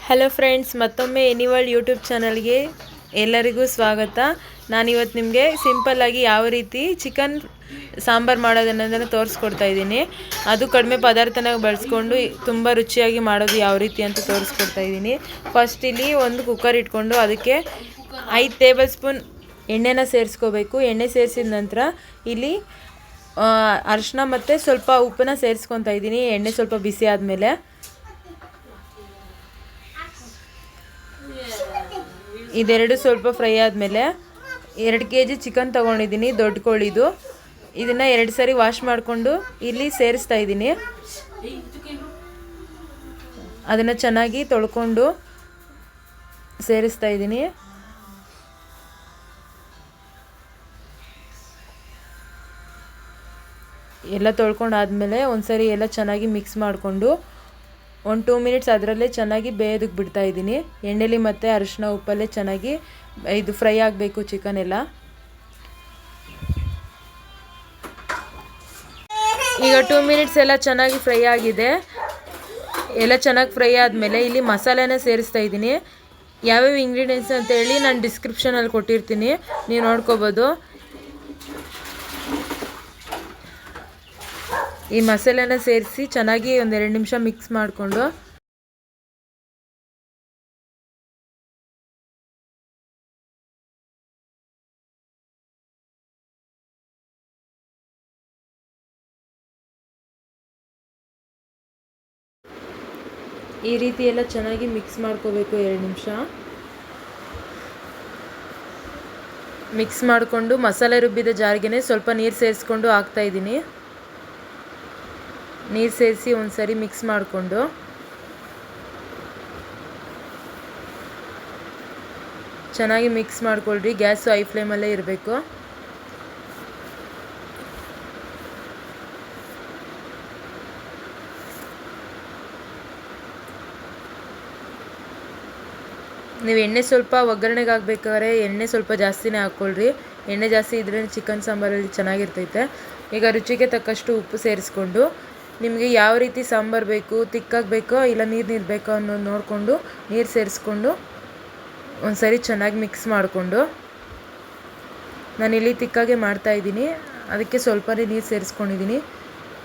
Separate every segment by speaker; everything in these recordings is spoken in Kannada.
Speaker 1: ಹಲೋ ಫ್ರೆಂಡ್ಸ್, ಮತ್ತೊಮ್ಮೆ ಎನಿವರ್ಲ್ಡ್ ಯೂಟ್ಯೂಬ್ ಚಾನಲ್ಗೆ ಎಲ್ಲರಿಗೂ ಸ್ವಾಗತ. ನಾನಿವತ್ತು ನಿಮಗೆ ಸಿಂಪಲ್ಲಾಗಿ ಯಾವ ರೀತಿ ಚಿಕನ್ ಸಾಂಬಾರು ಮಾಡೋದನ್ನೋದನ್ನು ತೋರಿಸ್ಕೊಡ್ತಾ ಇದ್ದೀನಿ. ಅದು ಕಡಿಮೆ ಪದಾರ್ಥನ ಬಳಸ್ಕೊಂಡು ತುಂಬ ರುಚಿಯಾಗಿ ಮಾಡೋದು ಯಾವ ರೀತಿ ಅಂತ ತೋರಿಸ್ಕೊಡ್ತಾ ಇದ್ದೀನಿ. ಫಸ್ಟ್ ಇಲ್ಲಿ ಒಂದು ಕುಕ್ಕರ್ ಇಟ್ಕೊಂಡು ಅದಕ್ಕೆ 5 ಟೇಬಲ್ ಸ್ಪೂನ್ ಎಣ್ಣೆನ ಸೇರಿಸ್ಕೋಬೇಕು. ಎಣ್ಣೆ ಸೇರಿಸಿದ ನಂತರ ಇಲ್ಲಿ ಅರಿಶಿನ ಮತ್ತು ಸ್ವಲ್ಪ ಉಪ್ಪನ್ನ ಸೇರಿಸ್ಕೊತಾ ಇದ್ದೀನಿ. ಎಣ್ಣೆ ಸ್ವಲ್ಪ ಬಿಸಿ ಆದಮೇಲೆ ಇದೆರಡು ಸ್ವಲ್ಪ ಫ್ರೈ ಆದಮೇಲೆ 2 kg ಚಿಕನ್ ತೊಗೊಂಡಿದ್ದೀನಿ, ದೊಡ್ಡ ಕೋಳಿದು. ಇದನ್ನು 2 ಸರಿ ವಾಶ್ ಮಾಡಿಕೊಂಡು ಇಲ್ಲಿ ಸೇರಿಸ್ತಾ ಇದ್ದೀನಿ. ಅದನ್ನು ಚೆನ್ನಾಗಿ ತೊಳ್ಕೊಂಡು ಸೇರಿಸ್ತಾ ಇದ್ದೀನಿ. ಎಲ್ಲ ತೊಳ್ಕೊಂಡಾದಮೇಲೆ ಒಂದ್ಸರಿ ಎಲ್ಲ ಚೆನ್ನಾಗಿ ಮಿಕ್ಸ್ ಮಾಡಿಕೊಂಡು 2 ಮಿನಿಟ್ಸ್ ಅದರಲ್ಲೇ ಚೆನ್ನಾಗಿ ಬೇಯೋದಕ್ಕೆ ಬಿಡ್ತಾ ಇದ್ದೀನಿ. ಎಣ್ಣೆಲಿ ಮತ್ತು ಅರಿಶಿನ ಉಪ್ಪಲ್ಲೇ ಚೆನ್ನಾಗಿ ಇದು ಫ್ರೈ ಆಗಬೇಕು ಚಿಕನ್ ಎಲ್ಲ. ಈಗ 2 ಮಿನಿಟ್ಸ್ ಎಲ್ಲ ಚೆನ್ನಾಗಿ ಫ್ರೈ ಆಗಿದೆ. ಎಲ್ಲ ಚೆನ್ನಾಗಿ ಫ್ರೈ ಆದಮೇಲೆ ಇಲ್ಲಿ ಮಸಾಲೆನ ಸೇರಿಸ್ತಾ ಇದ್ದೀನಿ. ಯಾವ್ಯಾವ ಇಂಗ್ರೀಡಿಯೆಂಟ್ಸ್ ಅಂತೇಳಿ ನಾನು ಡಿಸ್ಕ್ರಿಪ್ಷನಲ್ಲಿ ಕೊಟ್ಟಿರ್ತೀನಿ, ನೀವು ನೋಡ್ಕೋಬೋದು. ಈ ಮಸಾಲೆನ ಸೇರಿಸಿ ಚೆನ್ನಾಗಿ 1-2 ನಿಮಿಷ ಮಿಕ್ಸ್ ಮಾಡಿಕೊಂಡು ಈ ರೀತಿ ಎಲ್ಲ ಚೆನ್ನಾಗಿ ಮಿಕ್ಸ್ ಮಾಡ್ಕೋಬೇಕು. 2 ನಿಮಿಷ ಮಿಕ್ಸ್ ಮಾಡಿಕೊಂಡು ಮಸಾಲೆ ರುಬ್ಬಿದ ಜಾರಿಗೆ ಸ್ವಲ್ಪ ನೀರು ಸೇರಿಸ್ಕೊಂಡು ಹಾಕ್ತಾಯಿದ್ದೀನಿ. ನೀರು ಸೇರಿಸಿ ಒಂದ್ಸರಿ ಮಿಕ್ಸ್ ಮಾಡಿಕೊಂಡು ಚೆನ್ನಾಗಿ ಮಿಕ್ಸ್ ಮಾಡ್ಕೊಳ್ರಿ. ಗ್ಯಾಸು ಹೈ ಫ್ಲೇಮಲ್ಲೇ ಇರಬೇಕು. ನೀವು ಎಣ್ಣೆ ಸ್ವಲ್ಪ ಒಗ್ಗರಣೆಗೆ ಹಾಕ್ಬೇಕಾದ್ರೆ ಎಣ್ಣೆ ಸ್ವಲ್ಪ ಜಾಸ್ತಿನೇ ಹಾಕ್ಕೊಳ್ರಿ. ಎಣ್ಣೆ ಜಾಸ್ತಿ ಇದ್ರೇ ಚಿಕನ್ ಸಾಂಬಾರಲ್ಲಿ ಚೆನ್ನಾಗಿರ್ತೈತೆ. ಈಗ ರುಚಿಗೆ ತಕ್ಕಷ್ಟು ಉಪ್ಪು ಸೇರಿಸ್ಕೊಂಡು ನಿಮಗೆ ಯಾವ ರೀತಿ ಸಾಂಬಾರು ಬೇಕು, ತಿಕ್ಕಾಗಿ ಬೇಕೋ ಇಲ್ಲ ನೀರು ಬೇಕೋ ಅನ್ನೋದು ನೋಡಿಕೊಂಡು ನೀರು ಸೇರಿಸ್ಕೊಂಡು ಒಂದ್ಸರಿ ಚೆನ್ನಾಗಿ ಮಿಕ್ಸ್ ಮಾಡಿಕೊಂಡು, ನಾನಿಲ್ಲಿ ತಿಕ್ಕಾಗೆ ಮಾಡ್ತಾಯಿದ್ದೀನಿ, ಅದಕ್ಕೆ ಸ್ವಲ್ಪನೇ ನೀರು ಸೇರಿಸ್ಕೊಂಡಿದ್ದೀನಿ.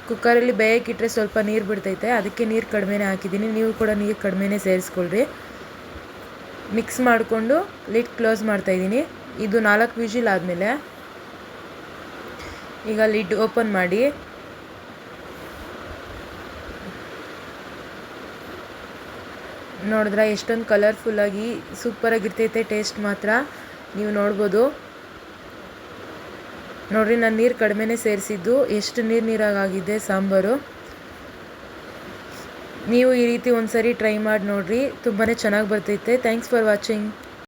Speaker 1: ಕುಕ್ಕರಲ್ಲಿ ಬೇಯಕ್ಕಿಟ್ರೆ ಸ್ವಲ್ಪ ನೀರು ಬಿಡ್ತೈತೆ, ಅದಕ್ಕೆ ನೀರು ಕಡಿಮೆನೇ ಹಾಕಿದ್ದೀನಿ. ನೀವು ಕೂಡ ನೀರು ಕಡಿಮೆನೇ ಸೇರಿಸ್ಕೊಳ್ರಿ. ಮಿಕ್ಸ್ ಮಾಡಿಕೊಂಡು ಲಿಡ್ ಕ್ಲೋಸ್ ಮಾಡ್ತಾಯಿದ್ದೀನಿ. ಇದು 4 ವಿಜಿಲ್ ಆದಮೇಲೆ ಈಗ ಲಿಡ್ ಓಪನ್ ಮಾಡಿ ನೋಡಿದ್ರೆ ಎಷ್ಟೊಂದು ಕಲರ್ಫುಲ್ಲಾಗಿ ಸೂಪರಾಗಿರ್ತೈತೆ. ಟೇಸ್ಟ್ ಮಾತ್ರ ನೀವು ನೋಡ್ಬೋದು. ನೋಡಿರಿ, ನಾನು ನೀರು ಕಡಿಮೆನೇ ಸೇರಿಸಿದ್ದು, ಎಷ್ಟು ನೀರಾಗಿದೆ ಸಾಂಬಾರು. ನೀವು ಈ ರೀತಿ ಒಂದ್ಸರಿ ಟ್ರೈ ಮಾಡಿ ನೋಡಿರಿ, ತುಂಬಾ ಚೆನ್ನಾಗಿ ಬರ್ತೈತೆ. Thanks for watching.